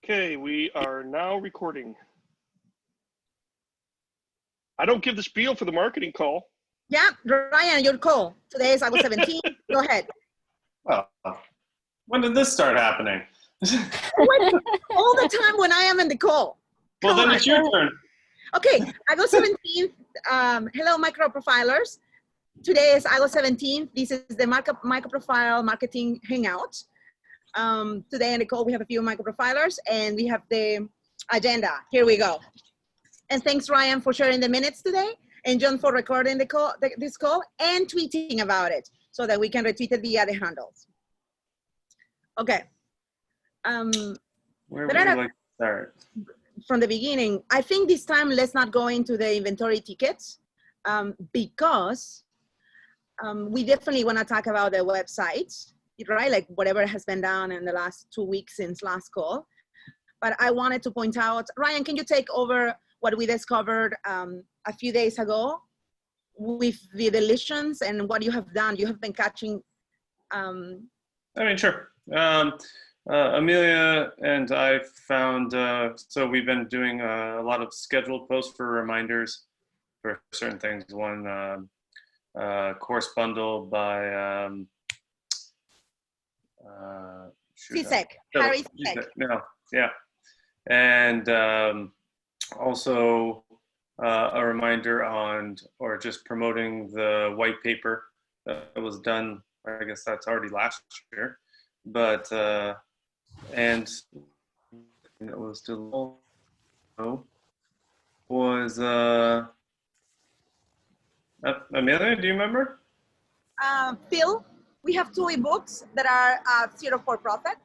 Okay, we are now recording. I don't give the spiel for the marketing call. Yeah, Ryan, your call. Today is August 17th. Go ahead. Oh, when did this start happening? All the time when I am in the call. Well, then it's your turn. Okay, August 17th. Hello, MicroProfilers. Today is August 17th. This is the MicroProfile Marketing Hangout. Today in the call, we have a few MicroProfilers and we have the agenda. Here we go. And thanks, Ryan, for sharing the minutes today, and John for recording the call, this call, and tweeting about it so that we can retweet it via the handles. Okay. Where would you like to start? From the beginning, I think this time let's not go into the inventory tickets because we definitely want to talk about the website, right? Like whatever has been done in the last 2 weeks since last call. But I wanted to point out, Ryan, can you take over what we discovered a few days ago with the deletions and what you have done? You have been catching. Sure. Amelia and I found, so we've been doing a lot of scheduled posts for reminders for certain things. One course bundle by CSEC, Harry CSEC. No, yeah. And also a reminder on, or just promoting the white paper that was done. I guess that's already last year, but and it was still was Amelia, do you remember? Phil, we have 2 ebooks that are Zero for Profit,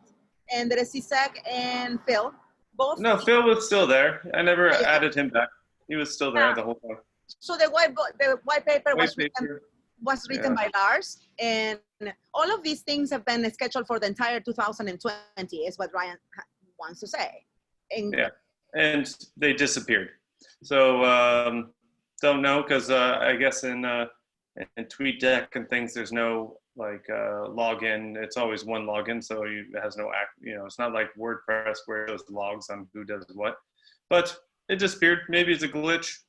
and there is CSEC and Phil. Both. No, Phil was still there. I never added him back. He was still there the whole time. So the white paper was written by Lars, and all of these things have been scheduled for the entire 2020 is what Ryan wants to say. And yeah, and they disappeared. So don't know, because I guess in TweetDeck and things, there's no like login. It's always one login, so it has no it's not like WordPress where it shows logs on who does what. But it disappeared. Maybe it's a glitch.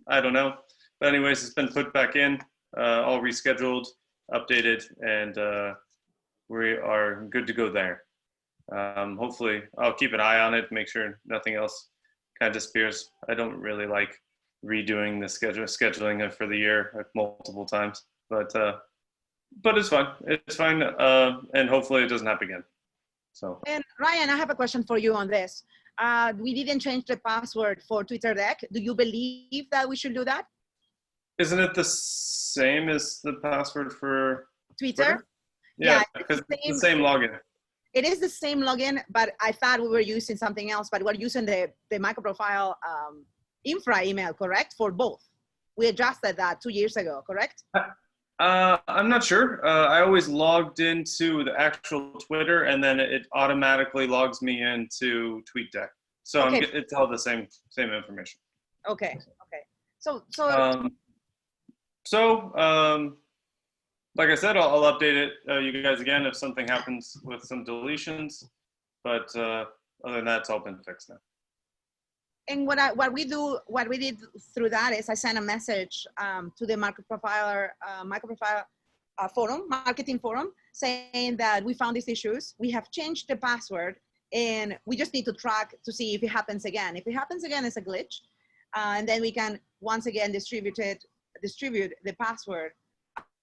I don't know. But anyways, it's been put back in, all rescheduled, updated, and we are good to go there. Hopefully, I'll keep an eye on it, make sure nothing else kind of disappears. I don't really like redoing the scheduling it for the year like multiple times, but it's fine. It's fine, and hopefully it doesn't happen again. So. And Ryan, I have a question for you on this. We didn't change the password for TweetDeck. Do you believe that we should do that? Isn't it the same as the password for Twitter? Yeah, because it's the same login. It is the same login, but I thought we were using something else, but we're using the MicroProfile infra email, correct? For both. We adjusted that 2 years ago, correct? I'm not sure. I always logged into the actual Twitter, and then it automatically logs me into TweetDeck. So okay. It's all the same information. Okay. So like I said, I'll update it, you guys again if something happens with some deletions. But other than that, it's all been fixed now. And what we did through that is I sent a message to the MicroProfile forum, marketing forum, saying that we found these issues. We have changed the password, and we just need to track to see if it happens again. If it happens again, it's a glitch, and then we can once again distribute the password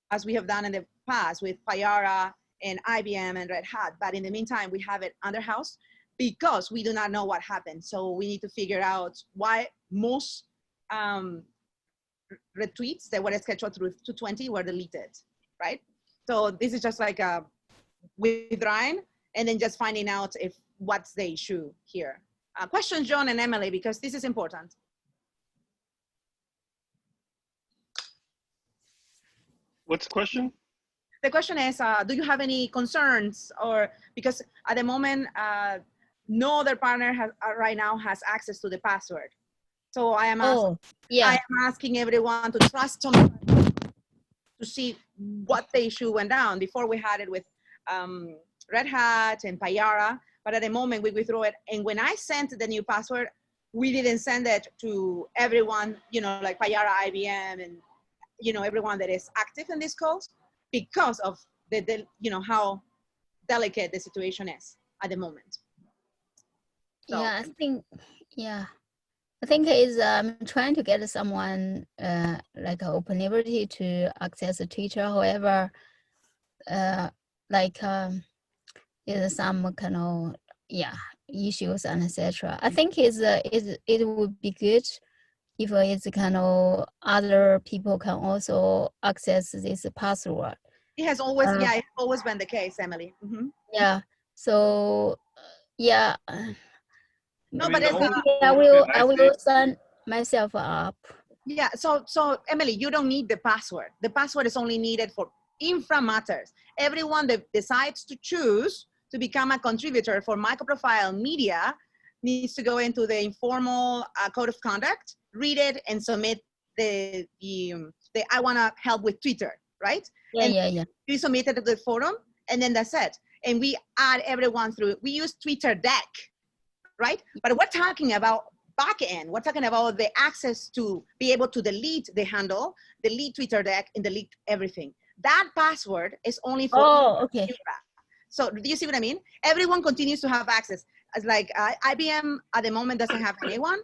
as we have done in the past with Payara and IBM and Red Hat. But in the meantime, we have it under house, because we do not know what happened. So we need to figure out why most retweets that were scheduled through 220 were deleted, right? So this is just like with Ryan, and then just finding out what's the issue here. Questions, John and Emily, because this is important. What's the question? The question is, do you have any concerns, or because at the moment, no other partner right now has access to the password. So I am asking everyone to trust someone to see what the issue went down. Before we had it with Red Hat and Payara, but at the moment we withdrew it. And when I sent the new password, we didn't send it to everyone, you know, like Payara, IBM, and, you know, everyone that is active in this calls, because of the you know, how delicate the situation is at the moment. So, yeah, I think is trying to get someone like Open Liberty to access Twitter. However, like is some kind of issues and etc. I think it would be good if it's kind of other people can also access this password. it has always, it's always been the case, Emily. Mm-hmm. Yeah. So yeah. No, I mean, but the it's only I will sign myself up. yeah. So Emily, you don't need the password. The password is only needed for infra matters. Everyone that decides to choose to become a contributor for MicroProfile Media needs to go into the informal code of conduct, read it, and submit the I want to help with Twitter, right? Yeah. You submit it to the forum, and then that's it. And we add everyone through. We use Twitter deck, right? But we're talking about backend. We're talking about the access to be able to delete the handle, delete Twitter deck, and delete everything. That password is only for okay. infra. So do you see what I mean? Everyone continues to have access. As like IBM at the moment doesn't have anyone,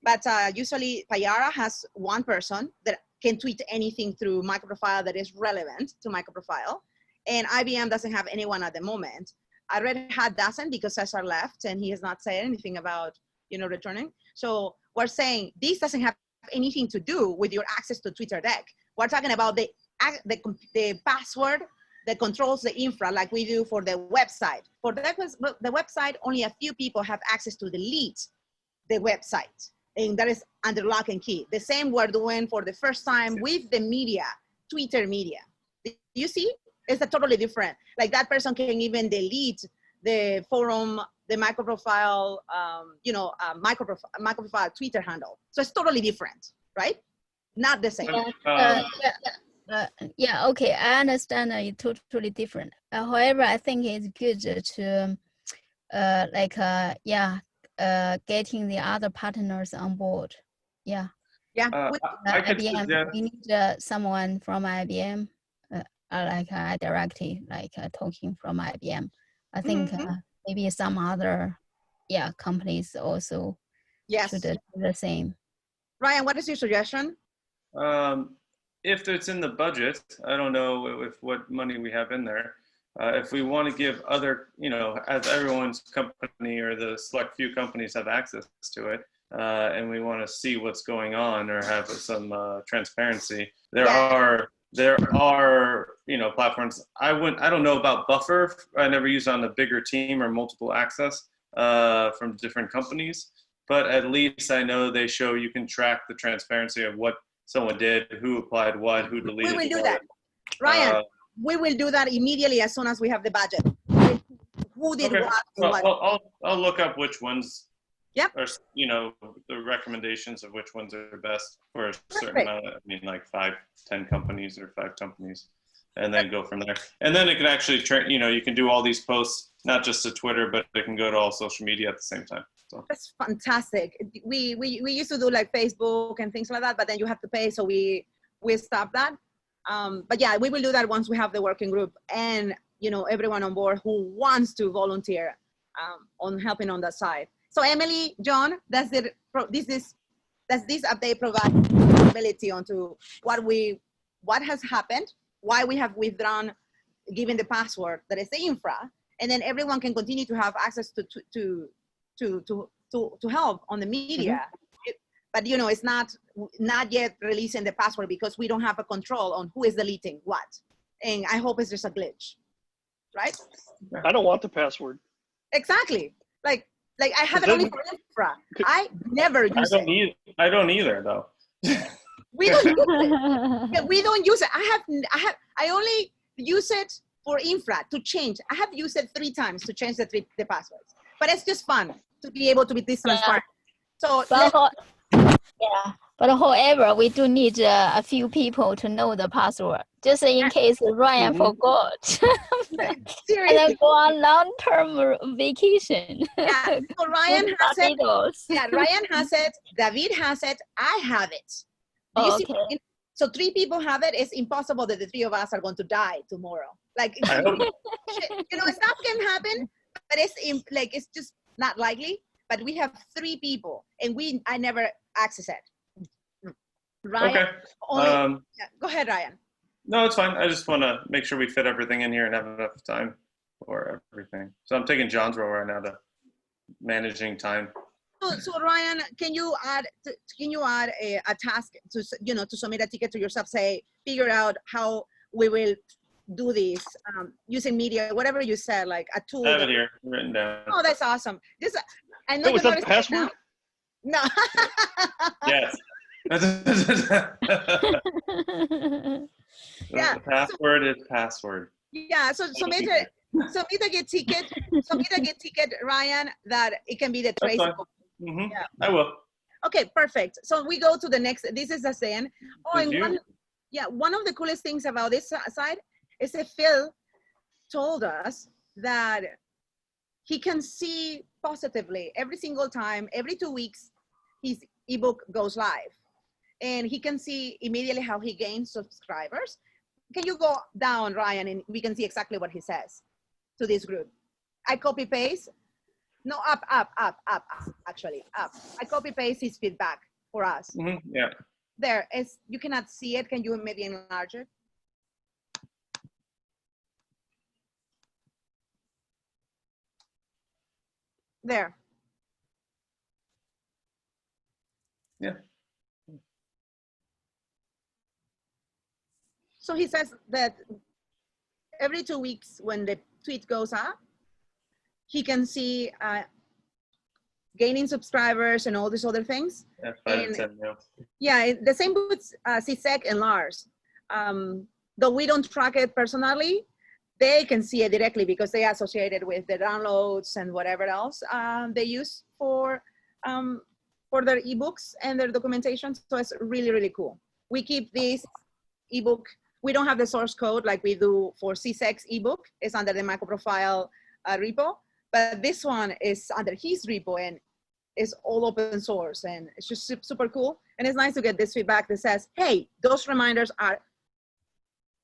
but usually Payara has one person that can tweet anything through MicroProfile that is relevant to MicroProfile. And IBM doesn't have anyone at the moment. Red Hat doesn't because Cesar left and he has not said anything about, you know, returning. So we're saying this doesn't have anything to do with your access to Twitter deck. We're talking about the password that controls the infra like we do for the website. For the website, only a few people have access to delete the website. And that is under lock and key. The same we're doing for the first time with the media, Twitter media. You see? It's a totally different. Like that person can even delete the forum, the MicroProfile, MicroProfile Twitter handle. So it's totally different, right? Not the same. Yeah, okay, I understand it's totally different. However, I think it's good to getting the other partners on board. Yeah. Yeah. I could IBM, suggest, we need someone from IBM, directly talking from IBM. I think maybe some other companies also should do the same. Ryan, what is your suggestion? if it's in the budget, I don't know if what money we have in there. If we want to give other, as everyone's company or the select few companies have access to it, and we want to see what's going on or have some transparency, there are platforms. I don't know about Buffer. I never used on a bigger team or multiple access from different companies, but at least I know they show you can track the transparency of what someone did, who applied what, who deleted. We will do that, Ryan. We will do that immediately as soon as we have the budget. Who did what? Well, I'll look up which ones. Yep. Or the recommendations of which ones are best for a certain amount. Like 5-10 companies or 5 companies, and then go from there. And then it can actually you can do all these posts not just to Twitter, but it can go to all social media at the same time. So that's fantastic. We used to do like Facebook and things like that, but then you have to pay, so we stopped that. But yeah, we will do that once we have the working group and everyone on board who wants to volunteer on helping on that side. So Emily, John, does this update provide visibility onto what has happened, why we have withdrawn, given the password that is the infra, and then everyone can continue to have access to help on the media. But it's not yet releasing the password because we don't have a control on who is deleting what. And I hope it's just a glitch, right? I don't want the password. Exactly. Like I have it only for infra. I never use it. I don't either, though. We don't use it. Yeah, we don't use it. I only use it for infra to change. I have used it 3 times to change the passwords. But it's just fun to be able to be this transparent. So Yeah, but however, we do need a few people to know the password, just in case Ryan forgot. And Seriously. then go on long-term vacation. Yeah. So Ryan has it. Barbados. Yeah, Ryan has it. David has it. I have it. Do you see? Okay. So 3 people have it. It's impossible that the 3 of us are going to die tomorrow. Like, I hope. you know, stuff can happen, but it's just not likely. But we have 3 people, and I never access it. Ryan, Okay. only, yeah, go ahead, Ryan. No, it's fine. I just want to make sure we fit everything in here and have enough time for everything. So I'm taking John's role right now to managing time. So Ryan, can you add a task to to submit a ticket to yourself? Say, figure out how we will do this using media, whatever you said, like a tool. I have it here written down. Oh, that's awesome. Just I know Oh, is you're that not the password? No. Yes. Yeah. The password is password. Yeah. So submit a get ticket, Ryan, that it can be the That's fine. traceable. Mm-hmm. Yeah. I will. Okay, perfect. So we go to the next. This is the same. Oh, Did and you? one of the coolest things about this side is that Phil told us that he can see positively every single time, every 2 weeks, his ebook goes live. And he can see immediately how he gains subscribers. Can you go down, Ryan, and we can see exactly what he says to this group? I copy paste. No, up, actually, up. I copy paste his feedback for us. Mm-hmm. Yeah. There, you cannot see it. Can you maybe enlarge it? There. Yeah. So he says that every 2 weeks when the tweet goes up, he can see gaining subscribers and all these other things. Yeah, 5 to 10 now. Yeah, the same with CSEC and Lars. Though we don't track it personally, they can see it directly because they are associated with the downloads and whatever else they use for their ebooks and their documentation. So it's really, really cool. We keep this ebook. We don't have the source code like we do for CSEC's ebook. It's under the MicroProfile repo, but this one is under his repo and it's all open source and it's just super cool. And it's nice to get this feedback that says, hey, those reminders are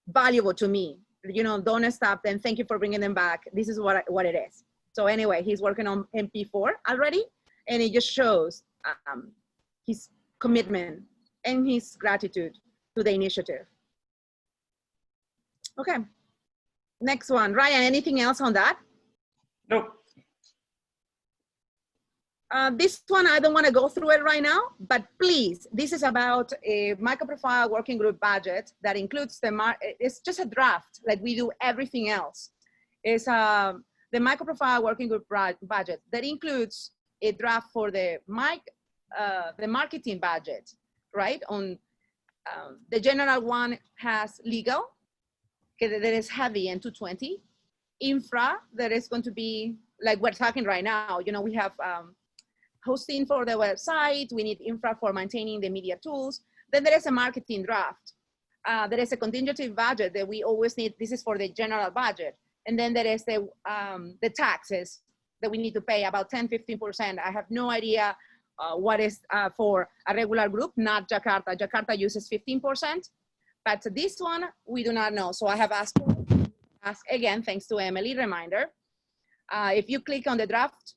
valuable to me. You know, don't stop them. Thank you for bringing them back. This is what it is. So anyway, he's working on MP4 already, and it just shows his commitment and his gratitude to the initiative. Okay, next one. Ryan, anything else on that? Nope. This one, I don't want to go through it right now, but please, this is about a MicroProfile working group budget that includes it's just a draft, like we do everything else. It's the MicroProfile working group budget that includes a draft for the marketing budget, right? On the general one has legal, that is heavy and 220. Infra, that is going to be like we're talking right now. You know, we have hosting for the website. We need infra for maintaining the media tools. Then there is a marketing draft. There is a contingency budget that we always need. This is for the general budget. And then there is the taxes that we need to pay about 10, 15%. I have no idea what is for a regular group, not Jakarta. Jakarta uses 15%, but this one, we do not know. So I have asked again, thanks to Emily, reminder. If you click on the draft,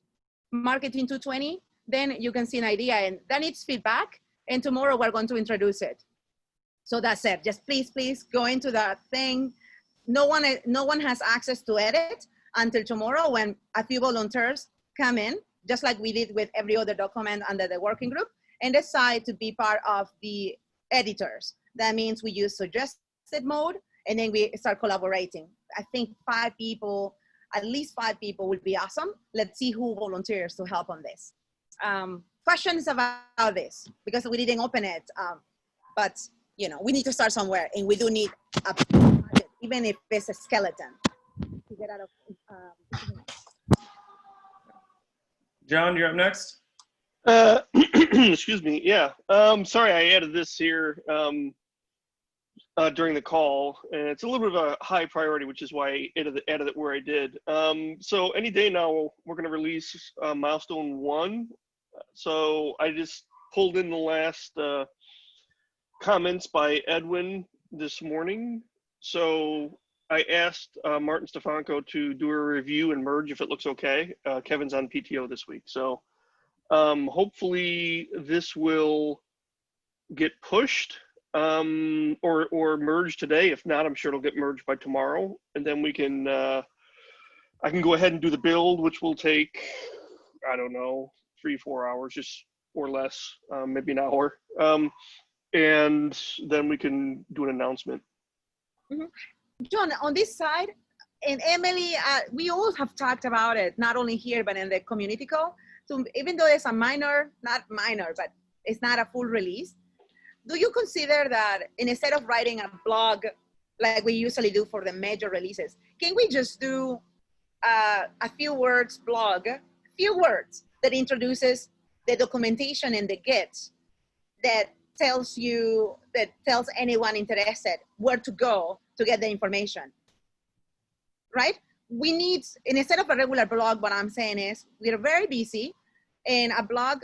marketing 220, then you can see an idea and that needs feedback. And tomorrow we're going to introduce it. So that's it. Just please go into that thing. No one has access to edit until tomorrow when a few volunteers come in, just like we did with every other document under the working group, and decide to be part of the editors. That means we use suggested mode and then we start collaborating. I think 5 people, at least 5 people would be awesome. Let's see who volunteers to help on this. Questions about this, because we didn't open it, but you know, we need to start somewhere and we do need a budget, even if it's a skeleton to get out of. John, you're up next. Excuse me. Yeah. Sorry, I added this here during the call, and it's a little bit of a high priority, which is why I added it where I did. So any day now, we're going to release milestone 1. So I just pulled in the last comments by Edwin this morning. So I asked Martin Stefanko to do a review and merge if it looks okay. Kevin's on PTO this week. So hopefully this will get pushed or merged today. If not, I'm sure it'll get merged by tomorrow. And then we can, I can go ahead and do the build, which will take, I don't know, 3-4 hours, just or less, maybe an hour. And then we can do an announcement. Mm-hmm. John, on this side, and Emily, we all have talked about it, not only here, but in the community call. So even though it's a minor, not minor, but it's not a full release, do you consider that instead of writing a blog like we usually do for the major releases, can we just do a few words blog, few words that introduces the documentation in the Git that tells anyone interested where to go to get the information, right? We need, instead of a regular blog, what I'm saying is we're very busy, and a blog,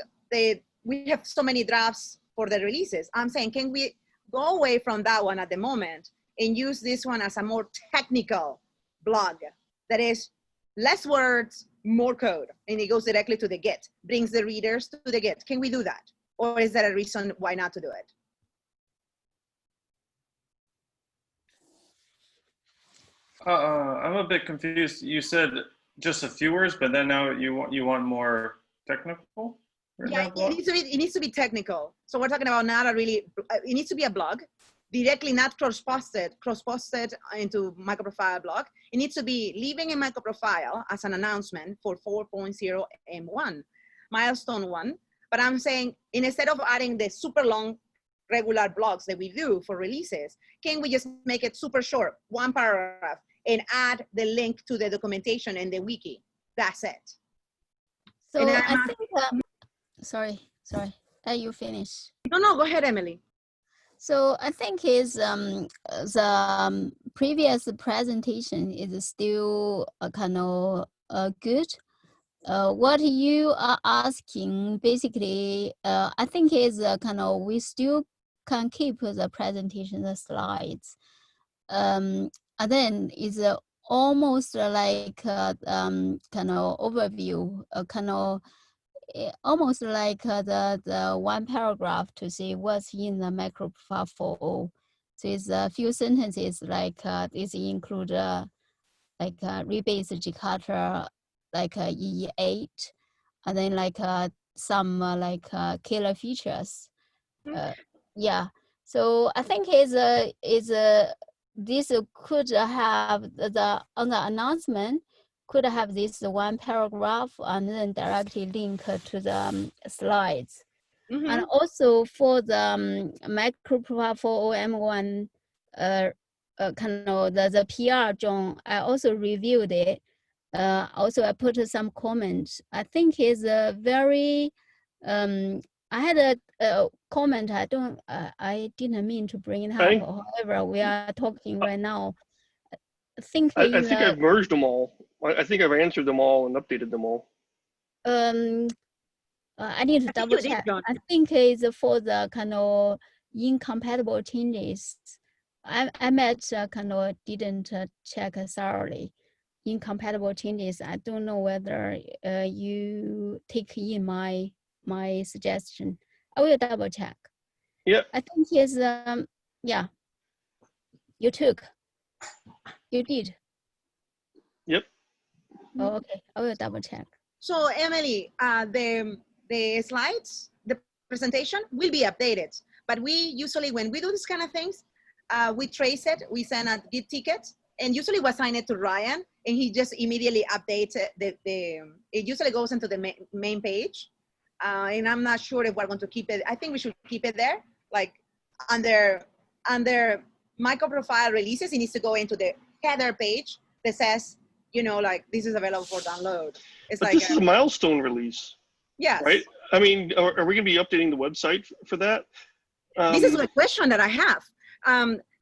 we have so many drafts for the releases. I'm saying, can we go away from that one at the moment and use this one as a more technical blog that is less words, more code, and it goes directly to the Git, brings the readers to the Git. Can we do that? Or is there a reason why not to do it? I'm a bit confused. You said just a few words, but then now you want more technical? Yeah, it needs to be technical. So we're talking about not a really, it needs to be a blog, directly not cross-posted into MicroProfile blog. It needs to be leaving in MicroProfile as an announcement for 4.0 M1, milestone 1. But I'm saying, instead of adding the super long regular blogs that we do for releases, can we just make it super short, 1 paragraph, and add the link to the documentation and the wiki? That's it. So I think, sorry, you finish. No, go ahead, Emily. So I think the previous presentation is still kind of good. What you are asking, basically, I think is kind of, we still can keep the presentation, the slides. And then it's almost like kind of overview, kind of almost like the 1 paragraph to see what's in the MicroProfile 4.0. So it's a few sentences like this include like rebase Jakarta, like EE8, and then like some like killer features. Yeah, so I think this could have on the announcement could have this 1 paragraph and then directly link to the slides. Mm-hmm. And also for the MicroProfile 4.0 M1 kind of the PR, John, I also reviewed it. Also, I put some comments. I think it's a very, I had a comment. I didn't mean to bring it up. However, we are talking right now. I think I've merged them all. I think I've answered them all and updated them all. I need to double check. I think it's for the kind of incompatible changes. I might kind of didn't check thoroughly. Incompatible changes. I don't know whether you take in my suggestion. I will double check. Yeah. I think it's yeah. You did. Yep. Oh, okay. I will double check. So Emily, the slides, the presentation will be updated. But we usually, when we do this kind of things, we trace it. We send a Git ticket, and usually we assign it to Ryan, and he just immediately updates it. It usually goes into the main page, and I'm not sure if we're going to keep it. I think we should keep it there, like under MicroProfile releases. It needs to go into the header page that says, you know, like this is available for download. It's but like this is a milestone release. Yes. Right. I mean, are we going to be updating the website for that? This is a question that I have.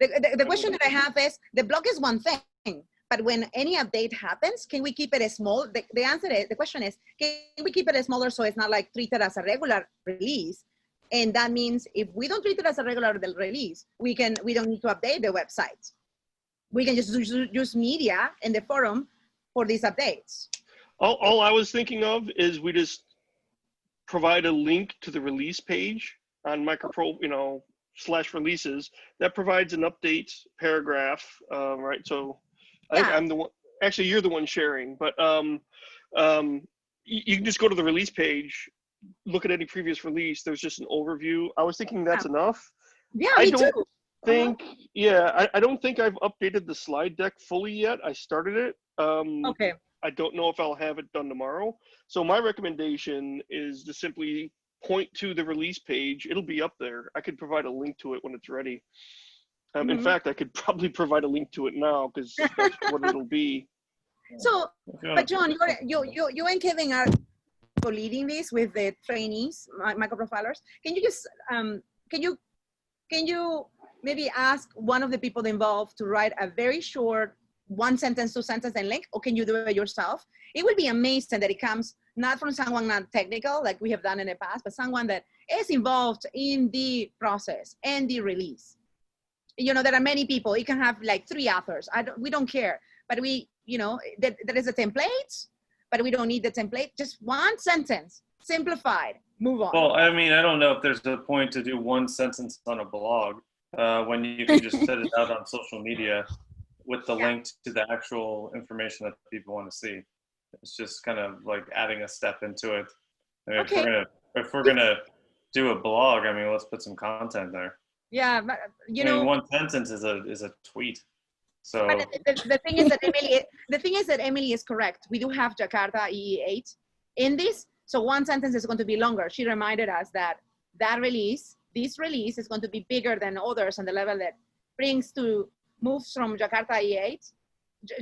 The question that I have is, the blog is one thing, but when any update happens, can we keep it small? The answer is, the question is, can we keep it smaller so it's not like treated as a regular release? And that means if we don't treat it as a regular release, we don't need to update the website. We can just use media in the forum for these updates. All I was thinking of is we just provide a link to the release page on MicroPro, /releases that provides an update paragraph, right? So I think I'm the one, actually you're the one sharing, but you can just go to the release page, look at any previous release. There's just an overview. I was thinking that's enough. Yeah, I me don't too. think, I don't think I've updated the slide deck fully yet. I started it. Okay. I don't know if I'll have it done tomorrow. So my recommendation is to simply point to the release page. It'll be up there. I could provide a link to it when it's ready. In fact, I could probably provide a link to it now because that's what it'll be. So, but John, you and Kevin are leading this with the trainees, microprofilers. Can you just can you maybe ask one of the people involved to write a very short 1 sentence, 2 sentences and link, or can you do it yourself? It will be amazing that it comes not from someone not technical like we have done in the past, but someone that is involved in the process and the release. There are many people. It can have like 3 authors. We don't care, but there is a template, but we don't need the template. Just 1 sentence, simplified, move on. Well, I mean, I don't know if there's a point to do 1 sentence on a blog when you can just set it out on social media with the link to the actual information that people want to see. It's just kind of like adding a step into it. I mean, Okay. if we're gonna do a blog, I mean, let's put some content there. Yeah, but I mean, 1 sentence is a tweet. So but the thing is that Emily is correct. We do have Jakarta EE8 in this, so 1 sentence is going to be longer. She reminded us that this release is going to be bigger than others on the level that moves from Jakarta EE8,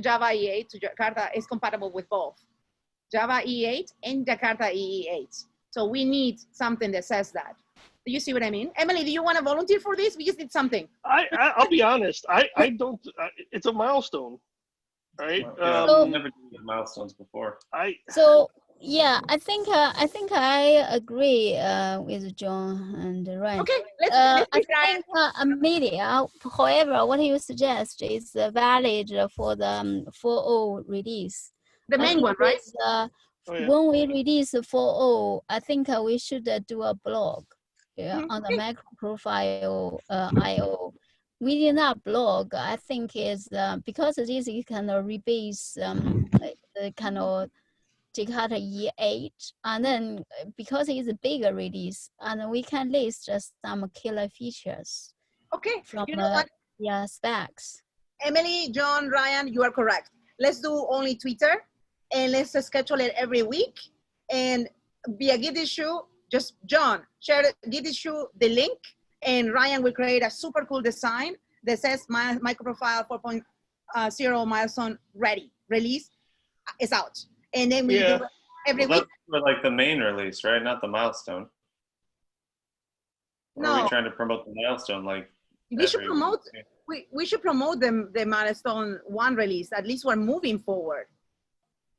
Java EE8 to Jakarta is compatible with both Java EE8 and Jakarta EE8. So we need something that says that. Do you see what I mean? Emily, do you want to volunteer for this? We just need something. I'll be honest. I don't. It's a milestone, right? I've never done milestones before. Yeah, I think I agree with John and Ryan. Okay, let's I think Amelia, however, what you suggest is valid for the 4.0 release. The main one, right? When we release 4.0, I think we should do a blog on the MicroProfile IO. Within that blog, I think is because this is kind of rebase the kind of Jakarta E8, and then because it's a bigger release, and we can list some killer features. Okay, from you know what? Specs. Emily, John, Ryan, you are correct. Let's do only Twitter, and let's schedule it every week, and be a Git issue. Just John, share the Git issue, the link, and Ryan will create a super cool design that says MicroProfile 4.0 milestone ready. Release is out. And then we do it every week. That's for like the main release, right? Not the milestone. Or are we trying to promote the milestone? Like we should promote. We should promote the milestone 1 release. At least we're moving forward.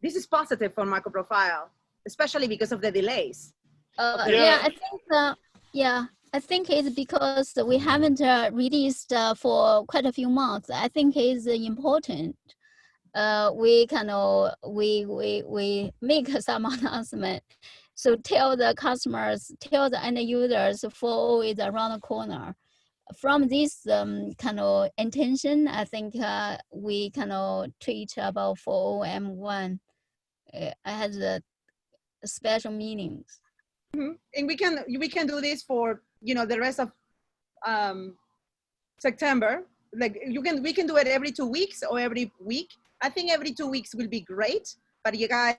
This is positive for MicroProfile, especially because of the delays. I think it's because we haven't released for quite a few months. I think it's important. We make some announcement. So tell the customers, tell the end users 4.0 is around the corner. From this kind of intention, I think we kind of tweet about 4.0 M1 has a special meanings. And we can do this for the rest of September. Like we can do it every 2 weeks or every week. I think every 2 weeks will be great, but you guys,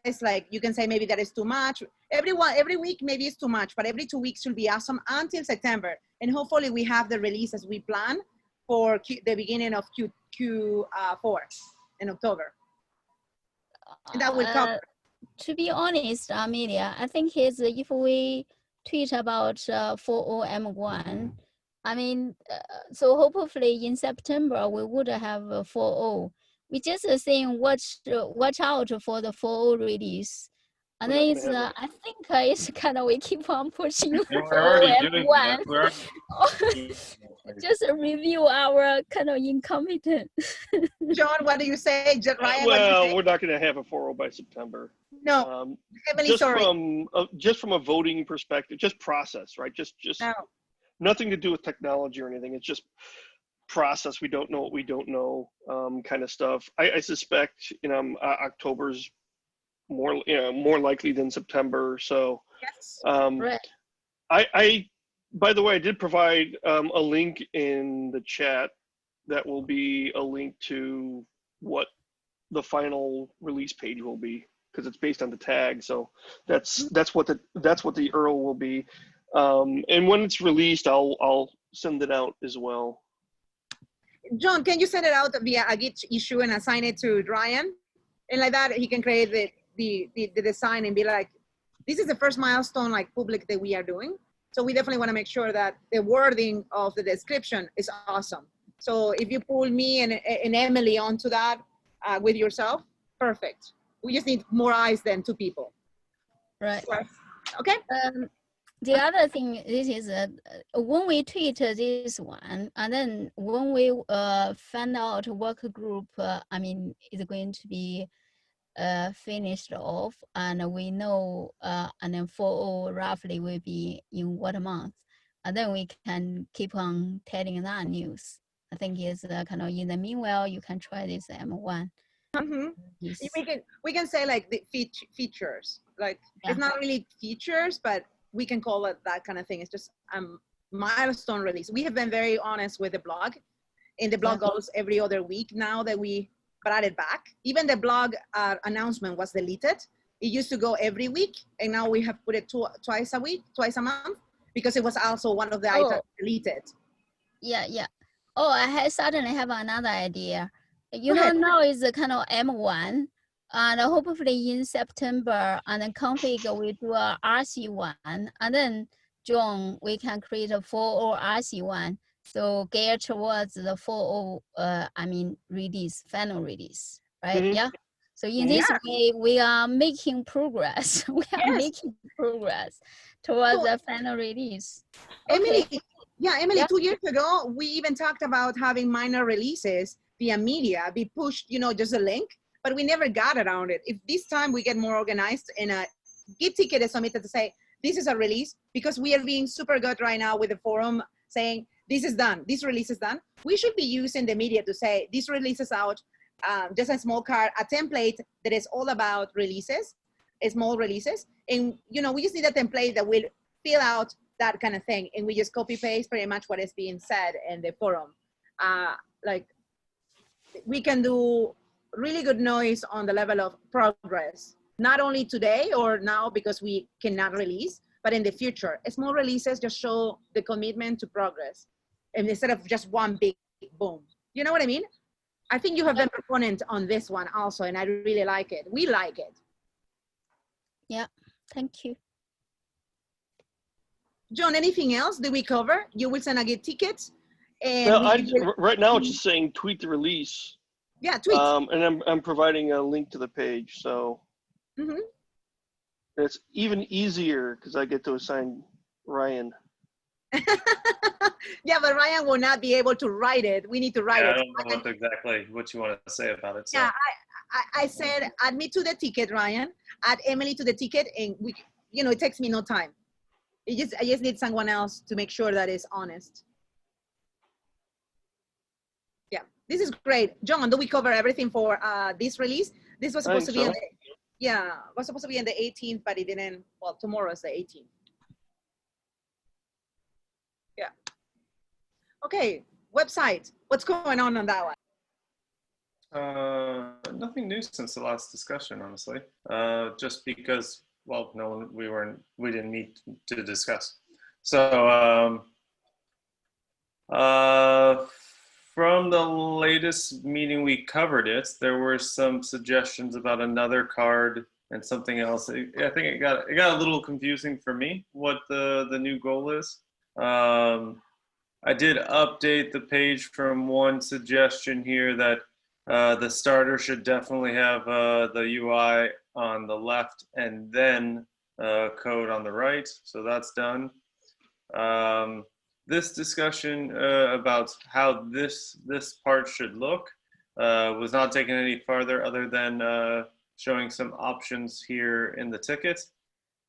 you can say maybe that is too much. Every week maybe it's too much, but every 2 weeks will be awesome until September. And hopefully we have the release as we plan for the beginning of Q4 in October. And that will cover. To be honest, Amelia, I think if we tweet about 40M1. I mean, so hopefully in September we would have a 40. We just saying watch out for the 40 release. And then it's, I think it's kind of, we keep on pushing Yeah, we're already doing that. 40M1. We're already Just review our kind of incompetent. John, what do you say? Ryan, what do you well, say? we're not going to have a 4.0 by September. No, Emily, sorry. Just from a voting perspective, just process, right? Just No. nothing to do with technology or anything. It's just process. We don't know what we don't know, kind of stuff. I suspect, October's more likely than September. So, Yes. Right. I by the way, I did provide a link in the chat that will be a link to what the final release page will be, because it's based on the tag. So that's what the URL will be. And when it's released, I'll send it out as well. John, can you send it out via a Git issue and assign it to Ryan? And like that, he can create the design and be like, this is the first milestone, like, public that we are doing. So we definitely want to make sure that the wording of the description is awesome. So if you pull me and Emily onto that with yourself, perfect. We just need more eyes than 2 people. Right. Okay. The other thing, this is when we tweet this one, and then when we find out work group, I mean, is going to be finished off, and we know, and then 4.0 roughly will be in what month, and then we can keep on telling that news. I think is kind of, in the meanwhile, you can try this M1. Mm-hmm. Yes. We can say like the features, like, Yeah. it's not really features, but we can call it that kind of thing. It's just milestone release. We have been very honest with the blog, and the blog goes every other week now that we brought it back. Even the blog announcement was deleted. It used to go every week, and now we have put it twice a week, twice a month, because it was also one of the items deleted. Yeah, yeah. Oh, suddenly have another idea. You Go know, ahead. now is the kind of M1, and hopefully in September, and then config we do a RC1, and then June we can create a 4.0 RC1. So geared towards the 4.0, I mean, release, final release, right? Mhm. Yeah. So in this way, we are making progress. We are making progress towards the final release. Okay. Emily, 2 years ago, we even talked about having minor releases via media be pushed, just a link, but we never got around it. If this time we get more organized and a Git ticket is submitted to say, this is a release, because we are being super good right now with the forum saying, this is done, this release is done. We should be using the media to say, this release is out, just a small card, a template that is all about releases, small releases. And, we just need a template that will fill out that kind of thing. And we just copy paste pretty much what is being said in the forum. Like, we can do really good noise on the level of progress, not only today or now because we cannot release, but in the future. Small releases just show the commitment to progress, and instead of just one big boom. You know what I mean? I think you have been a proponent on this one also, and I really like it. We like it. Yeah, thank you. John, anything else that we cover? You will send a Git ticket. And No, right now it's just saying tweet the release. Yeah, tweet. And I'm providing a link to the page, so it's even easier because I get to assign Ryan. Yeah, but Ryan will not be able to write it. We need to write it. I don't know exactly what you want to say about it. So. Yeah, I said, add me to the ticket, Ryan. Add Emily to the ticket, and we, it takes me no time. I just need someone else to make sure that it's honest. Yeah, this is great. John, do we cover everything for this release? This was supposed to be, was supposed to be on the 18th, but it didn't. Well, tomorrow is the 18th. Yeah. Okay, website. What's going on that one? Nothing new since the last discussion, honestly. Just because, well, we didn't meet to discuss. So from the latest meeting we covered it, there were some suggestions about another card and something else. I think it got a little confusing for me what the new goal is. I did update the page from one suggestion here that the starter should definitely have the UI on the left and then code on the right. So that's done. This discussion about how this part should look was not taken any farther other than showing some options here in the ticket.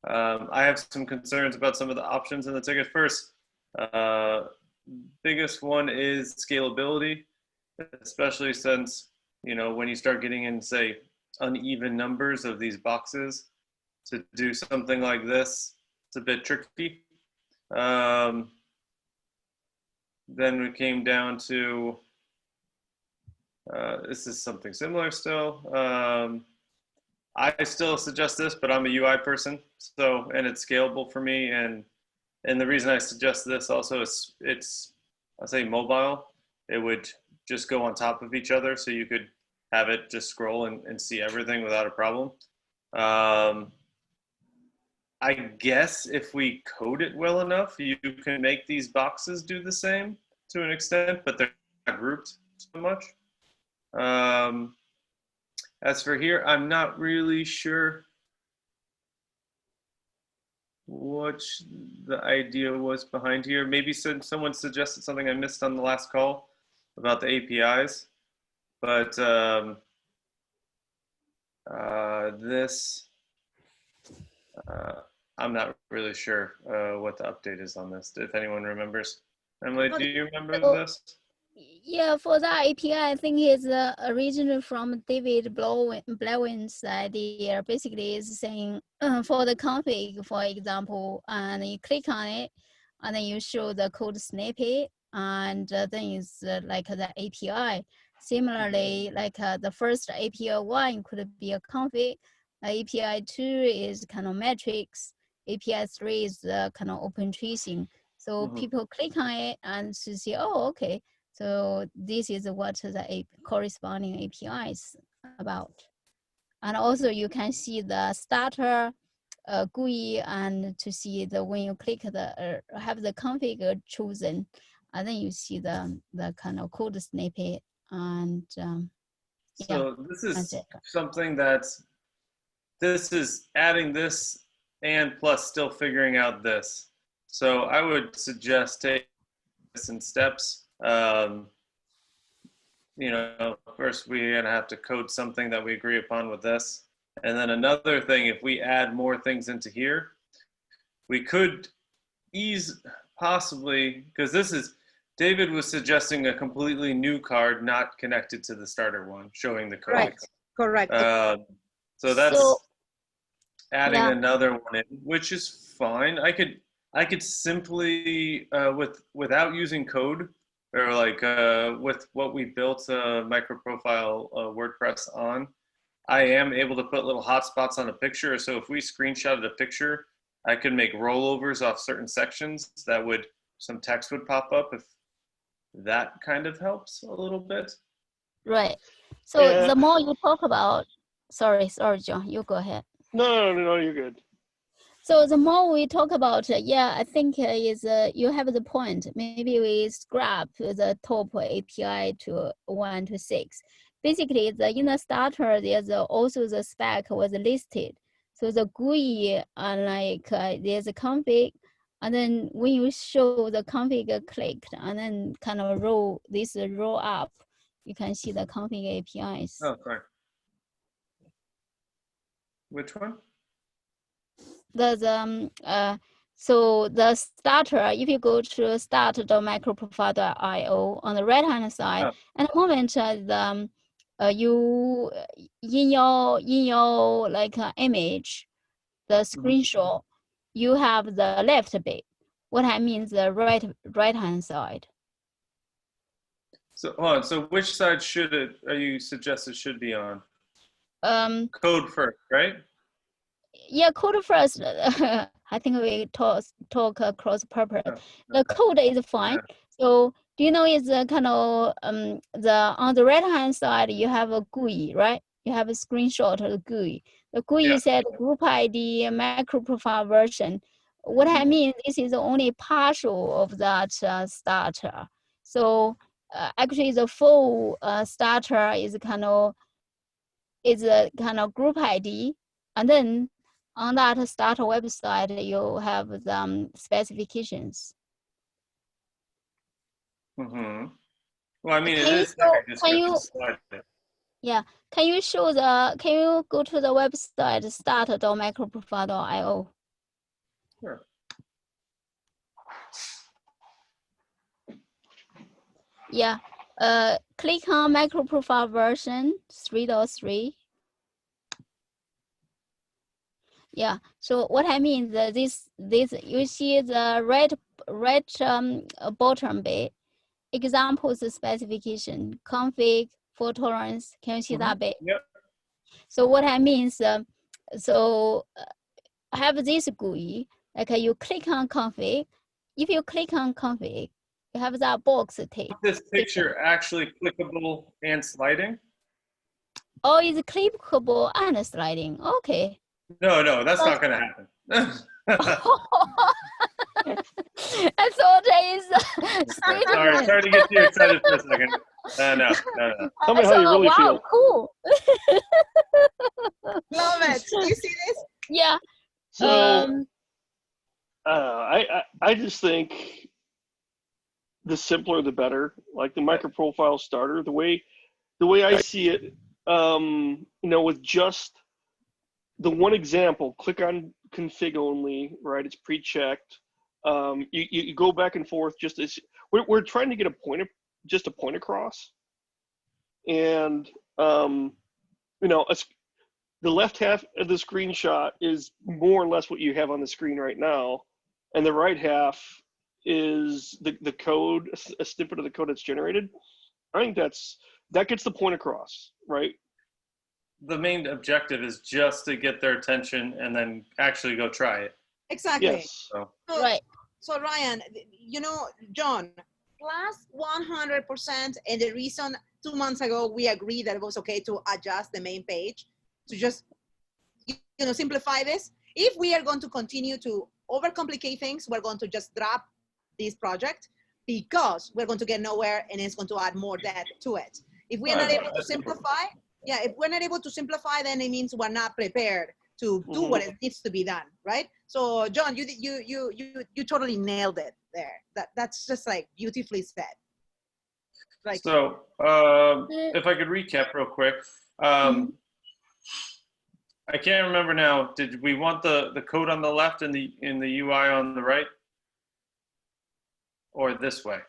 I have some concerns about some of the options in the ticket. First, biggest one is scalability, especially since, you know, when you start getting in, say, uneven numbers of these boxes, to do something like this, it's a bit tricky. Then we came down to, this is something similar still. I still suggest this, but I'm a UI person, so, and it's scalable for me. And the reason I suggest this also is I'll say mobile. It would just go on top of each other, so you could have it just scroll and see everything without a problem. I guess if we code it well enough, you can make these boxes do the same to an extent, but they're not grouped so much. As for here, I'm not really sure what the idea was behind here. Maybe someone suggested something I missed on the last call about the APIs, but this, I'm not really sure what the update is on this, if anyone remembers. Emily, do you remember this? Yeah, for that API, I think it's originally from David Blewin's idea. Basically, is saying for the config, for example, and you click on it, and then you show the code snippet, and then it's like the API. Similarly, like the first API 1 could be a config, API 2 is kind of metrics, API 3 is kind of open tracing. So people click on it and to see, oh, okay. So this is what the corresponding API is about. And also you can see the starter GUI, and to see the when you click the have the config chosen, and then you see the kind of code snippet. And so yeah, this is something this is adding this and plus still figuring out this. So I would suggest take this in steps. You know, first we're gonna have to code something that we agree upon with this. And then another thing, if we add more things into here, we could possibly, because this is, David was suggesting a completely new card not connected to the starter one, showing the code. Correct. So that's adding another one in, which is fine. I could simply, without using code, or like with what we built MicroProfile WordPress on, I am able to put little hotspots on a picture. So if we screenshotted a picture, I could make rollovers off certain sections that would, some text would pop up, if that kind of helps a little bit. Right. So the more you talk about, sorry, John, you go ahead. No, you're good. So the more we talk about, I think is you have the point. Maybe we scrap the top API to 1 to 6. Basically, in the starter, there's also the spec was listed. So the GUI, there's a config, and then when you show the config clicked, and then kind of roll up, you can see the config APIs. Oh, sorry. Which one? So the starter, if you go to start.microprofile.io on the right hand side, at the moment you in your like image, the screenshot, you have the left bit. What I mean the right hand side. So so which side should it you suggest it should be on? Code first, right? Yeah, code first. I think we talk cross purpose. The code is fine. So do you know it's kind of on the right hand side you have a GUI, right? You have a screenshot of the GUI. The GUI Yeah. said group ID, MicroProfile version. What I mean, this is only partial of that starter. So actually, the full starter is a kind of group ID, and then on that starter website, you have the specifications. Mm-hmm. Well, I mean, it Can you is show? very Can you? descriptive. Yeah. Can you show the? Can you go to the website start.microprofile.io? Sure. Yeah. Click on MicroProfile version 3.3. Yeah. So what I mean that this you see the red bottom bit examples specification config fault tolerance. Can you see that bit? Yep. So what I mean is I have this GUI, like you click on config. If you click on config, you have that box tick. This picture actually clickable and sliding? Oh, it's clickable and sliding. Okay. No, that's not going to happen. I thought it's straight sorry to get you excited for a second. No. Tell me how you really wow, feel. Cool. Love it. You see this? Yeah. So I just think the simpler the better. Like the MicroProfile starter, the way I see it, with just the one example, click on config only, right? It's pre-checked. You go back and forth just as we're trying to get a point across, and the left half of the screenshot is more or less what you have on the screen right now, and the right half is the code, a snippet of the code that's generated. I think that gets the point across, right? The main objective is just to get their attention and then actually go try it. Exactly. Yes. Right. So Ryan, John, plus 100%, and the reason 2 months ago we agreed that it was okay to adjust the main page to just simplify this. If we are going to continue to overcomplicate things, we're going to just drop this project because we're going to get nowhere and it's going to add more debt to it. If we're not able to simplify, then it means we're not prepared to do what it needs to be done, right? So John, you totally nailed it there. That's just like beautifully said. Like, so if I could recap real quick, I can't remember now. Did we want the code on the left and the UI on the right, or this way?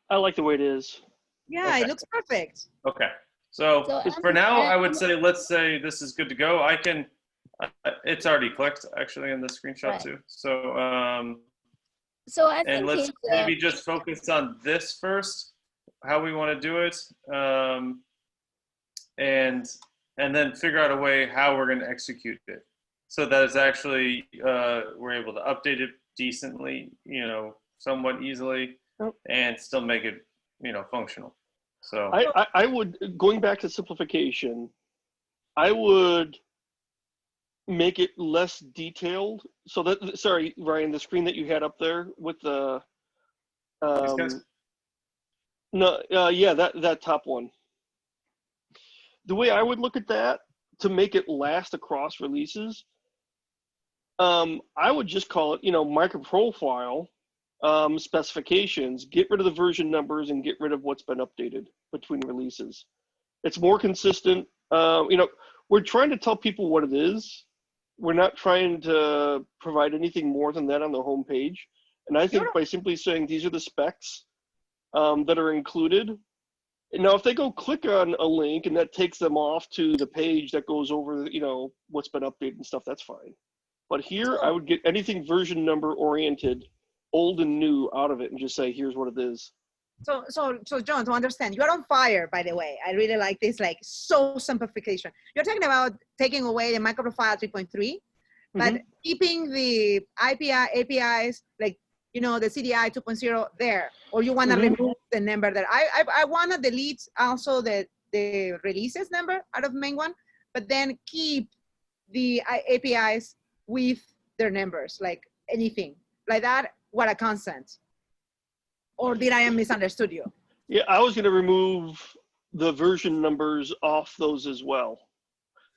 I like the way it is. yeah, Okay. It looks perfect. Okay. So for now, I would say let's say this is good to go. I can. It's already clicked actually in the screenshot Right. too. So So I and think let's it's, maybe just focus on this first, how we want to do it, and then figure out a way how we're going to execute it, so that it's actually we're able to update it decently, somewhat easily, and still make it, functional. So I would, going back to simplification, I would make it less detailed. So that, sorry, Ryan, the screen that you had up there with the, that top one. The way I would look at that to make it last across releases, I would just call it, MicroProfile specifications, get rid of the version numbers and get rid of what's been updated between releases. It's more consistent. We're trying to tell people what it is. We're not trying to provide anything more than that on the homepage. And I think by simply saying these are the specs that are included. Now, if they go click on a link and that takes them off to the page that goes over, what's been updated and stuff, that's fine. But here, I would get anything version number oriented, old and new, out of it and just say, here's what it is. So John, to understand, you're on fire, by the way. I really like this, like, so simplification. You're talking about taking away the MicroProfile 3.3, but keeping the APIs, like, the CDI 2.0 there, or you want to remove the number there. I want to delete also the releases number out of the main one, but then keep the APIs with their numbers, like anything like that. What a consent, or did I misunderstood you? Yeah, I was going to remove the version numbers off those as well.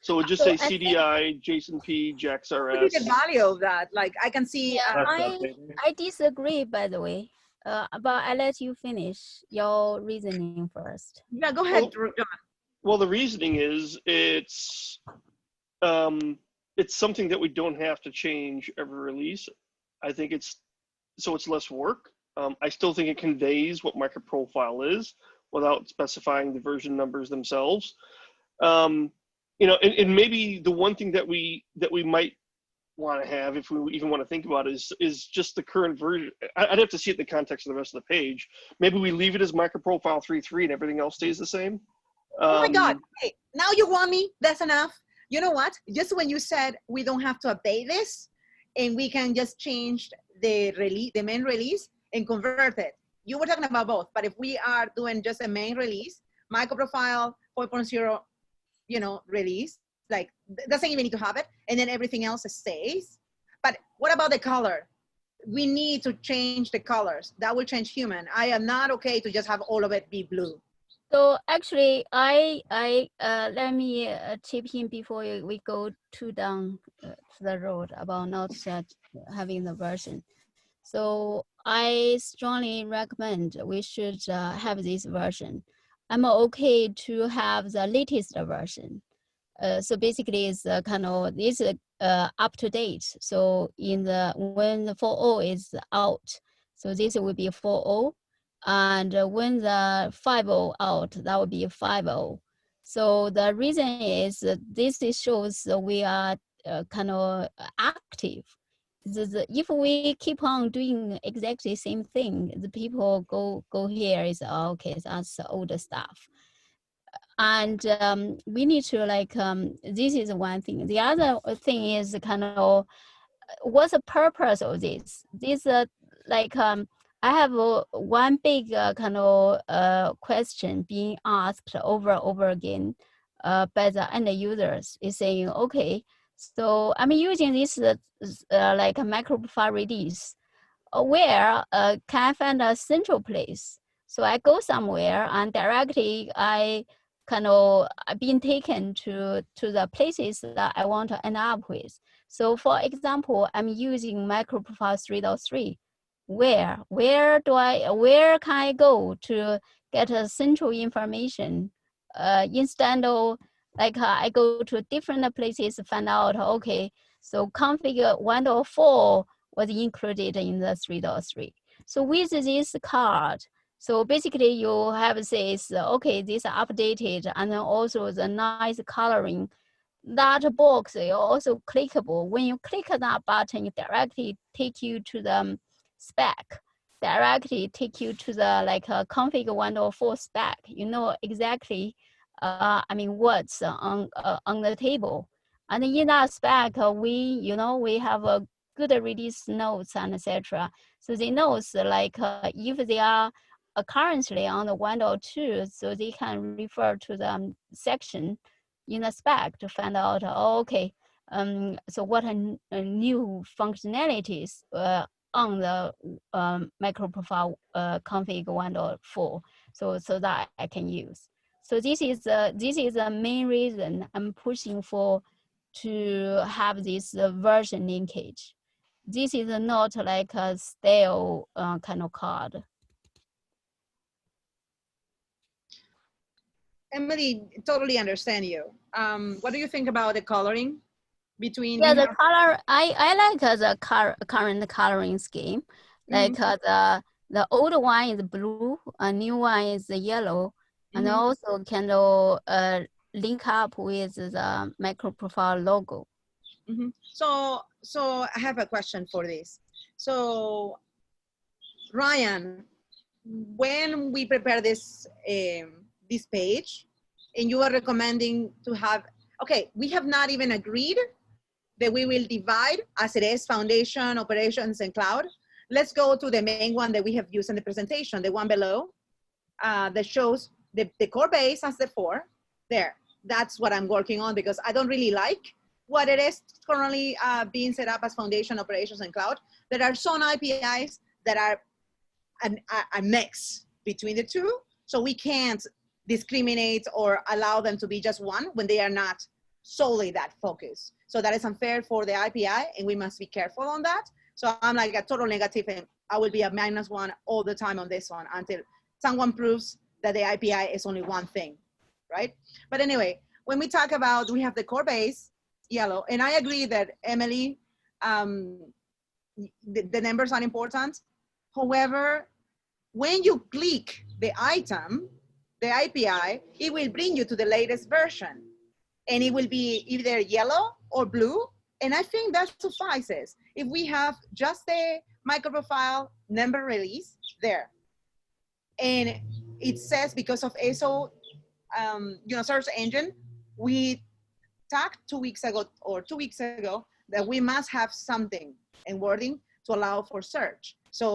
So it would just So say I think, CDI, JSON-P, What is the JAX-RS. value of that? Like I can see. yeah, That's I updated. I disagree, by the way. But I let you finish your reasoning first. Yeah, go ahead, Well, John. well, the reasoning is it's something that we don't have to change every release. I think it's less work. I still think it conveys what MicroProfile is without specifying the version numbers themselves. You know, and maybe the one thing that we might want to have, if we even want to think about it, is just the current version. I'd have to see it in the context of the rest of the page. Maybe we leave it as MicroProfile 3.3 and everything else stays the same. Oh my God! Hey, now you want me? That's enough. You know what? Just when you said we don't have to update this, and we can just change the release, the main release, and convert it. You were talking about both, but if we are doing just a main release, MicroProfile 4.0, you know, release, like doesn't even need to have it, and then everything else stays. But what about the color? We need to change the colors. That will change human. I am not okay to just have all of it be blue. So actually, I let me chip in before we go too down to the road about not having the version. So I strongly recommend we should have this version. I'm okay to have the latest version. So basically, it's kind of this up to date. So in the when the 4.0 is out, so this will be 4.0. And when the 5.0 out, that would be 5.0. So the reason is this shows we are kind of active. If we keep on doing exactly same thing, the people go here is okay, that's older stuff. And we need to like this is one thing. The other thing is kind of what's the purpose of this? This like I have one big kind of question being asked over and over again by the end users is saying, okay, so I'm using this like a MicroProfile release. Where can I find a central place? So I go somewhere and directly I kind of being taken to the places that I want to end up with. So for example, I'm using MicroProfile 3.3. Where can I go to get a central information instead of like I go to different places to find out, okay, so config 1.4 was included in the 3.3. So with this card, so basically you have this, okay, this updated, and then also the nice coloring. That box is also clickable. When you click that button, it directly take you to the spec, directly take you to the like config 1.4 spec. You know exactly, I mean, what's on the table. And in that spec, we have a good release notes and etc. So the notes like if they are currently on the 1.2, so they can refer to the section in the spec to find out, oh, okay, so what are new functionalities on the MicroProfile config 1.4, so that I can use. So this is the main reason I'm pushing for to have this version linkage. This is not like a stale kind of card. Emily, totally understand you. What do you think about the coloring between? Yeah, the color, I like the current coloring scheme. Like the old one is blue, a new one is yellow, and also can link up with the MicroProfile logo. So I have a question for this. So Ryan, when we prepare this this page, and you are recommending to have, okay, we have not even agreed that we will divide as it is foundation, operations, and cloud. Let's go to the main one that we have used in the presentation, the one below that shows the core base as the 4. There, that's what I'm working on because I don't really like what it is currently being set up as foundation operations and cloud. There are some APIs that are a mix between the two. So we can't discriminate or allow them to be just one when they are not solely that focused. So that is unfair for the API, and we must be careful on that. So I'm like a total negative, and I will be a -1 all the time on this one until someone proves that the API is only one thing, right? But anyway, when we talk about, we have the core base, yellow, and I agree that, Emily, the numbers are important. However, when you click the item, the API, it will bring you to the latest version, and it will be either yellow or blue. And I think that suffices. If we have just a MicroProfile number release there, and it says because of ASO, search engine, we talked 2 weeks ago or 2 weeks ago that we must have something in wording to allow for search. So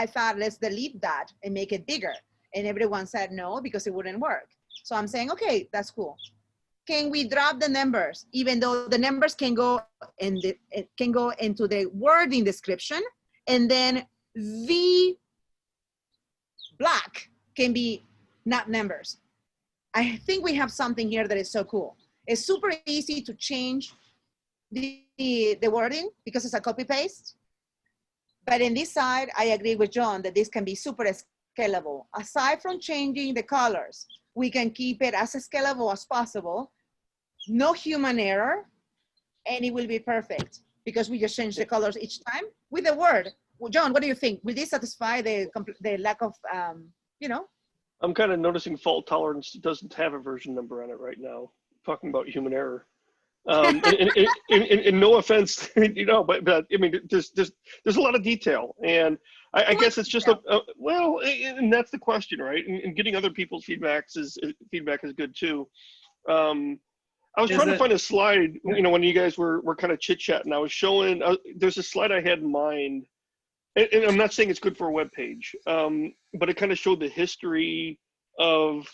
I thought, let's delete that and make it bigger. And everyone said no, because it wouldn't work. So I'm saying, okay, that's cool. Can we drop the numbers, even though the numbers can go into the wording description, and then the black can be not numbers? I think we have something here that is so cool. It's super easy to change the wording because it's a copy paste. But in this side, I agree with John that this can be super scalable. Aside from changing the colors, we can keep it as scalable as possible, no human error, and it will be perfect because we just change the colors each time with the word. Well, John, what do you think? Will this satisfy the lack of, I'm kind of noticing fault tolerance doesn't have a version number on it right now. Talking about human error. And no offense, but I mean, there's a lot of detail, and I guess it's just well, and that's the question, right? And getting other people's feedback is good too. I was trying to find a slide, when you guys were kind of chit-chatting. I was showing, there's a slide I had in mind, and I'm not saying it's good for a web page, but it kind of showed the history of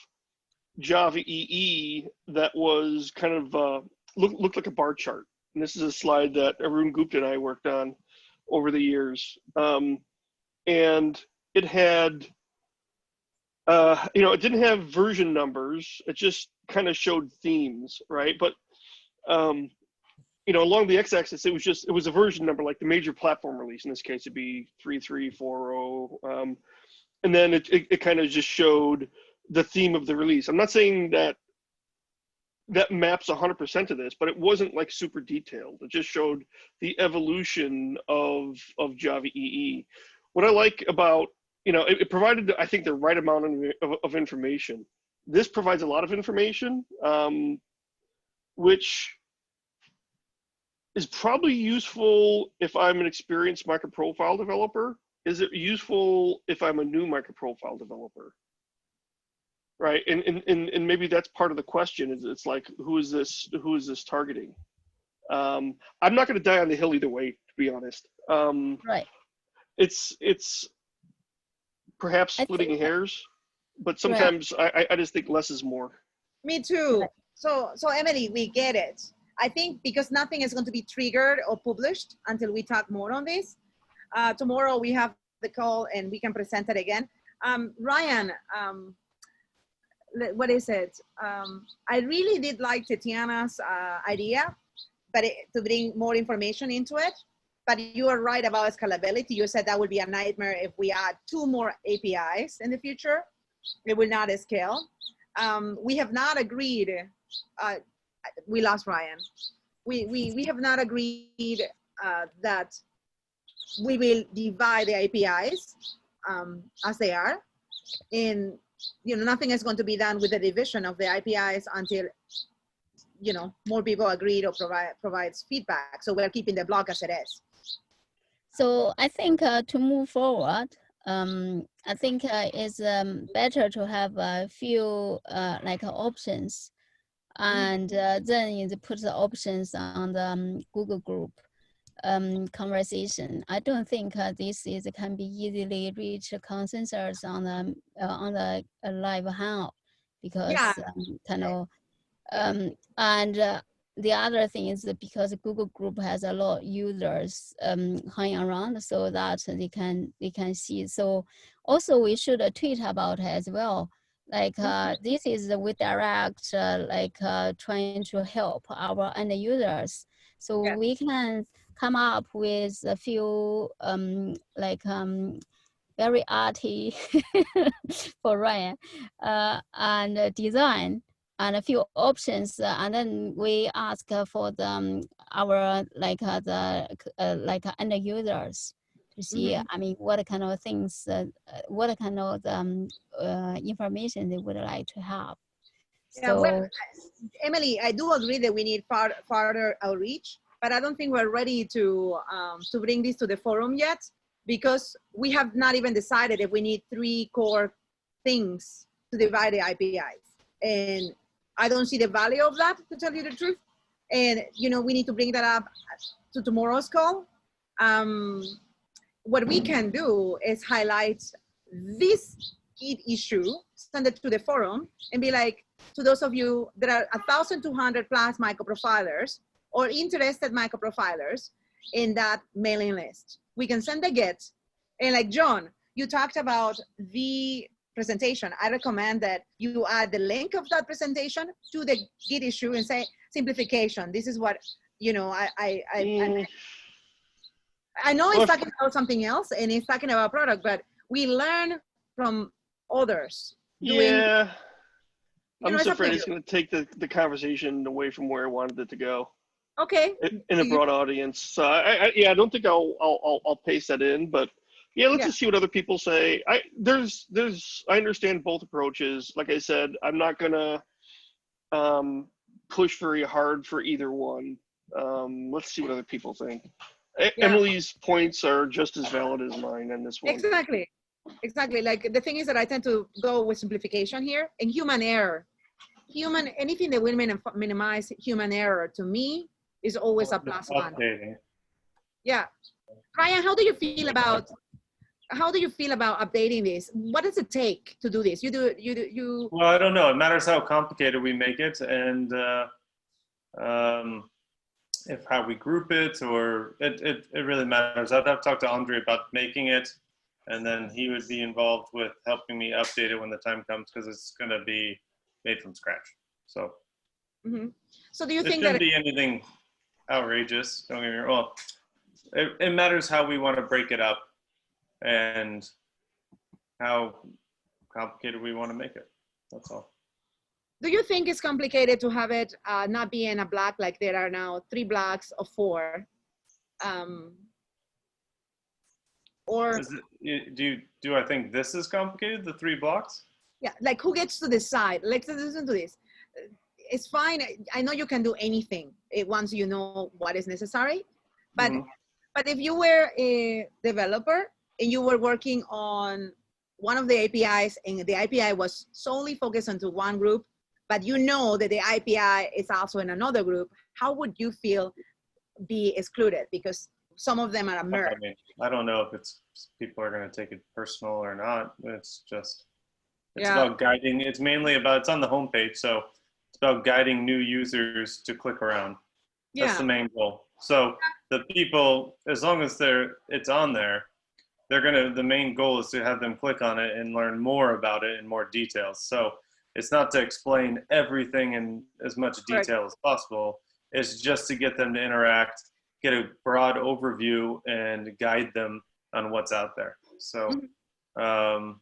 Java EE that was kind of looked like a bar chart. And this is a slide that Arun Gupta and I worked on over the years. And it had, it didn't have version numbers. It just kind of showed themes, right? But, along the x-axis, it was a version number, like the major platform release. In this case, it'd be 3.3.4.0. And then it kind of just showed the theme of the release. I'm not saying that maps 100% to this, but it wasn't like super detailed. It just showed the evolution of Java EE. What I like about, it provided, I think, the right amount of information. This provides a lot of information, which is probably useful if I'm an experienced MicroProfile developer. Is it useful if I'm a new MicroProfile developer? Right, and maybe that's part of the question. Is it's like, who is this targeting? I'm not going to die on the hill either way, to be honest. Right. It's perhaps splitting hairs, but sometimes I just think less is more. Me too. So Emily, we get it. I think because nothing is going to be triggered or published until we talk more on this. Tomorrow we have the call and we can present it again. Ryan. What is it? I really did like Tatiana's idea, but to bring more information into it. But you are right about scalability. You said that would be a nightmare if we add 2 more APIs in the future. It will not scale. We have not agreed. We lost Ryan. We have not agreed that we will divide the APIs as they are. In nothing is going to be done with the division of the APIs until, more people agreed or provides feedback. So we're keeping the block as it is. So I think to move forward, I think it's better to have a few options, and then you put the options on the Google group conversation. I don't think this can be easily reach consensus on the live Hangout, because and the other thing is that because Google Group has a lot of users hanging around, so that they can see. So also we should tweet about it as well. Like this is we direct trying to help our end users, so Yeah. we can come up with a few very arty for Ryan and design and a few options, and then we ask for the our end users to see. I mean, what kind of things, what kind of information they would like to have. Yeah, well, So Emily, I do agree that we need farther outreach, but I don't think we're ready to bring this to the forum yet, because we have not even decided if we need 3 core things to divide the APIs. And I don't see the value of that, to tell you the truth. And, you know, we need to bring that up to tomorrow's call. What we can do is highlight this key issue, send it to the forum, and be like, to those of you, there are 1,200 plus microprofilers or interested microprofilers in that mailing list. We can send a get. And like John, you talked about the presentation. I recommend that you add the link of that presentation to the Git issue and say simplification. This is what, you know, I know it's talking about something else and it's talking about product, but we learn from others. Yeah. I'm just afraid it's going to take the conversation away from where I wanted it to go. Okay. In a broad audience. So I don't think I'll paste that in, but yeah, let's just see what other people say. I understand both approaches. Like I said, I'm not gonna push very hard for either one. Let's see what other people think. Emily's points are just as valid as mine on this one. Exactly. Like the thing is that I tend to go with simplification here and human error. Anything that will minimize human error to me is always a plus one. Yeah. Ryan, how do you feel about updating this? What does it take to do this? You Well, I don't know. It matters how complicated we make it, and if how we group it, or it really matters. I'd have to talk to Andre about making it, and then he would be involved with helping me update it when the time comes, because it's going to be made from scratch. So, so do you think that it shouldn't be anything outrageous? Don't get me wrong. It matters how we want to break it up and how complicated we want to make it. That's all. Do you think it's complicated to have it not be in a block, like there are now 3 blocks of 4? Or do I think this is complicated, the 3 blocks? Yeah, like who gets to decide? Let's listen to this. It's fine. I know you can do anything once you know what is necessary, but but if you were a developer and you were working on one of the APIs and the API was solely focused onto one group, but you know that the API is also in another group, how would you feel be excluded? Because some of them are merged. I mean, I don't know if people are going to take it personal or not. It's just, it's about guiding. It's mainly about, it's on the homepage. So it's about guiding new users to click around. That's the main goal. So the people, as long as it's on there, the main goal is to have them click on it and learn more about it in more details. So it's not to explain everything in as much detail as possible. It's just to get them to interact, get a broad overview, and guide them on what's out there. So I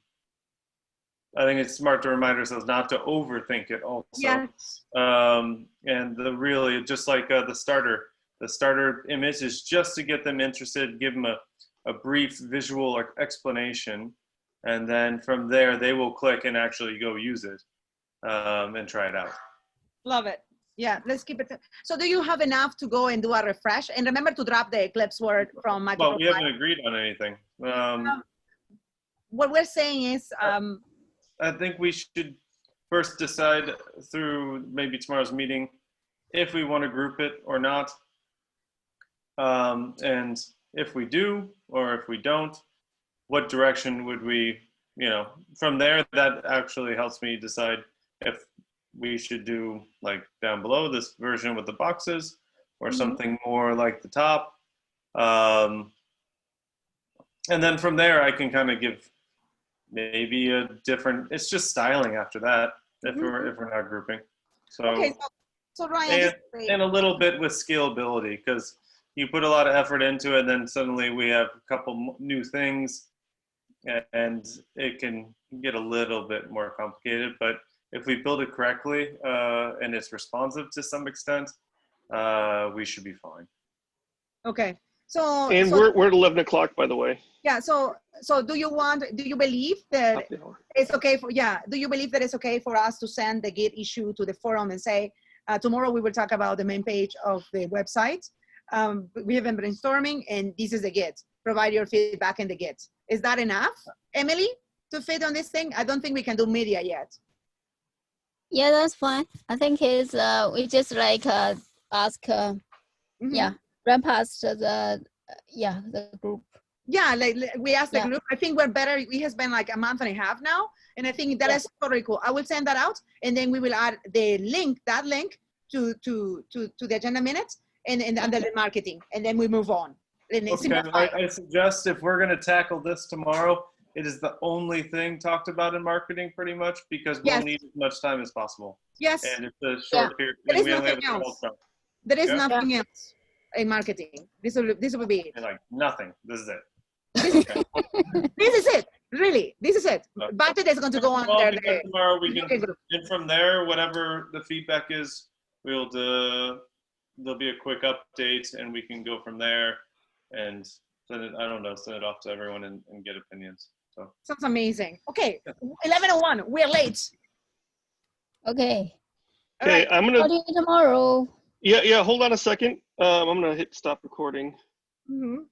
think it's smart to remind ourselves not to overthink it also. Yes. And really, just like the starter image is just to get them interested, give them a brief visual explanation, and then from there they will click and actually go use it and try it out. Love it. Yeah, let's keep it. So do you have enough to go and do a refresh? And remember to drop the Eclipse word from MicroProfile. Well, we haven't agreed on anything. What we're saying is... I think we should first decide through maybe tomorrow's meeting if we want to group it or not. And if we do, or if we don't, what direction would we, from there, that actually helps me decide if we should do like down below this version with the boxes, or Mhm. something more like the top. And then from there, I can kind of give maybe a different. It's just styling after that if we're not grouping. So Okay, so Ryan, this is great. and a little bit with scalability, because you put a lot of effort into it, and then suddenly we have a couple new things, and it can get a little bit more complicated. But if we build it correctly and it's responsive to some extent, we should be fine. Okay, so And we're at 11 o'clock, by the way. yeah, so do you believe that Top the hour. it's okay for, do you believe that it's okay for us to send the Git issue to the forum and say, tomorrow we will talk about the main page of the website. We have been brainstorming and this is the Git. Provide your feedback in the Git. Is that enough, Emily, to fit on this thing? I don't think we can do media yet. Yeah, that's fine. I think it's we just like ask Mhm. run past the the group. Yeah, like we asked the Yeah. group. I think we're better. It has been like a month and a half now, and I think that is totally cool. I will send that out, and then we will add the link, to the agenda minutes, and under the marketing, and then we move on. And it's Okay, simplify. I suggest if we're going to tackle this tomorrow, it is the only thing talked about in marketing pretty much, because we'll Yes. need as much time as possible. Yes, And it's a short period. There And is we only have nothing a else. 12 chunk. there is Yeah. nothing else in marketing. This will be it. And like nothing. This is it. This is it. Really, this is it. Okay. Budget is going to go on Well, there. because tomorrow we can, Okay, group. and from there, whatever the feedback is, we'll do, there'll be a quick update, and we can go from there and send it, I don't know, send it off to everyone and get opinions. So Sounds amazing. Okay, 11:01. We're late. Okay. All Okay, right. I'm gonna. Talk to you tomorrow. Yeah. Hold on a second. I'm gonna hit stop recording. Mhm.